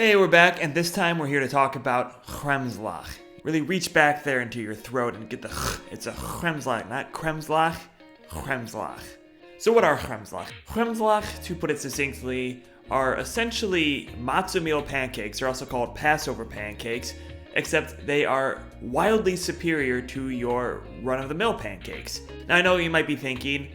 Hey, we're back, and this time we're here to talk about Chremslach. Really reach back there into your throat and get the it's a Chremslach, not Chremslach, Chremslach. So what are Chremslach? Chremslach, to put it succinctly, are essentially matzo meal pancakes. They're also called Passover pancakes, except they are wildly superior to your run-of-the-mill pancakes. Now I know you might be thinking,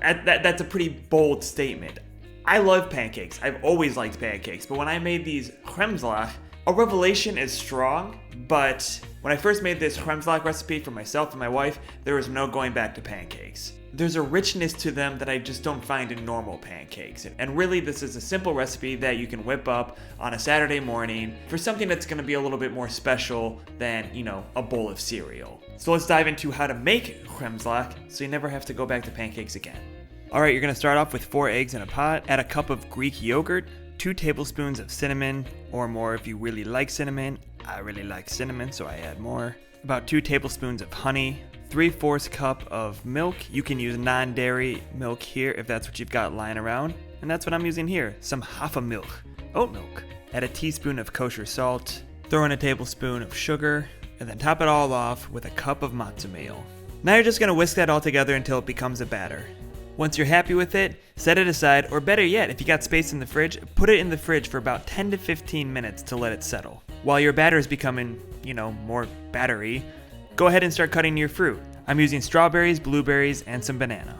that's a pretty bold statement. I love pancakes. I've always liked pancakes, but when I made these Chremslach, a revelation is strong, but when I first made this Chremslach recipe for myself and my wife, there was no going back to pancakes. There's a richness to them that I just don't find in normal pancakes. And really, this is a simple recipe that you can whip up on a Saturday morning for something that's gonna be a little bit more special than, a bowl of cereal. So let's dive into how to make Chremslach so you never have to go back to pancakes again. Alright, you're going to start off with 4 eggs in a pot, add a cup of Greek yogurt, 2 tablespoons of cinnamon, or more if you really like cinnamon. I really like cinnamon, so I add more. About 2 tablespoons of honey, 3/4 cup of milk. You can use non-dairy milk here if that's what you've got lying around. And that's what I'm using here, some Hafermilch, oat milk. Add a teaspoon of kosher salt, throw in a tablespoon of sugar, and then top it all off with a cup of matzo meal. Now you're just going to whisk that all together until it becomes a batter. Once you're happy with it, set it aside, or better yet, if you got space in the fridge, put it in the fridge for about 10 to 15 minutes to let it settle. While your batter is becoming, more battery, go ahead and start cutting your fruit. I'm using strawberries, blueberries, and some banana.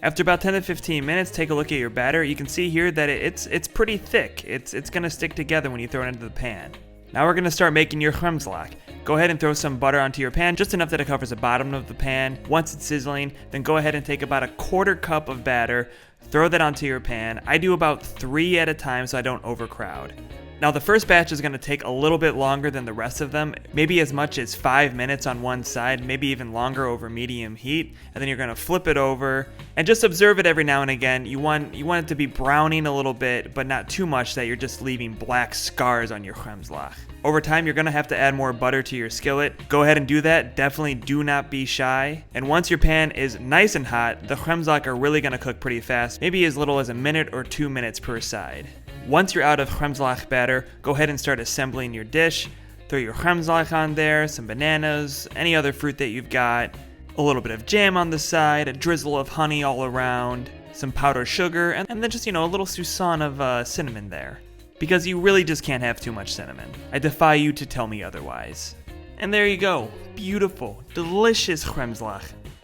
After about 10 to 15 minutes, take a look at your batter. You can see here that it's pretty thick. It's gonna stick together when you throw it into the pan. Now we're gonna start making your Chremslach. Go ahead and throw some butter onto your pan, just enough that it covers the bottom of the pan. Once it's sizzling, then go ahead and take about a 1/4 cup of batter, throw that onto your pan. I do about 3 at a time so I don't overcrowd. Now the first batch is going to take a little bit longer than the rest of them, maybe as much as 5 minutes on one side, maybe even longer over medium heat, and then you're going to flip it over and just observe it every now and again. You want it to be browning a little bit, but not too much that you're just leaving black scars on your Chremslach. Over time, you're going to have to add more butter to your skillet. Go ahead and do that. Definitely do not be shy. And once your pan is nice and hot, the Chremslach are really going to cook pretty fast, maybe as little as a minute or 2 minutes per side. Once you're out of Chremslach batter, go ahead and start assembling your dish. Throw your Chremslach on there, some bananas, any other fruit that you've got, a little bit of jam on the side, a drizzle of honey all around, some powdered sugar, and then just, a little soupçon of cinnamon there. Because you really just can't have too much cinnamon. I defy you to tell me otherwise. And there you go. Beautiful, delicious Chremslach.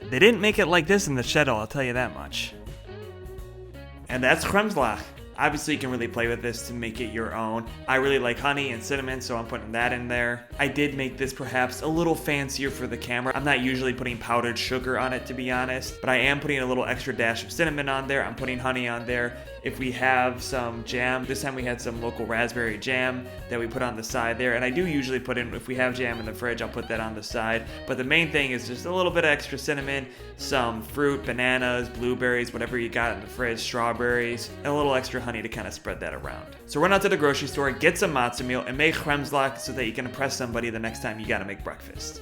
They didn't make it like this in the shtetl, I'll tell you that much. And that's Chremslach. Obviously, you can really play with this to make it your own. I really like honey and cinnamon, so I'm putting that in there. I did make this perhaps a little fancier for the camera. I'm not usually putting powdered sugar on it, to be honest, but I am putting a little extra dash of cinnamon on there. I'm putting honey on there. If we have some jam, this time we had some local raspberry jam that we put on the side there, and I do usually put in, if we have jam in the fridge, I'll put that on the side. But the main thing is just a little bit of extra cinnamon, some fruit, bananas, blueberries, whatever you got in the fridge, strawberries, and a little extra honey to kind of spread that around. So run out to the grocery store, get some matzo meal, and make Chremslach so that you can impress somebody the next time you gotta make breakfast.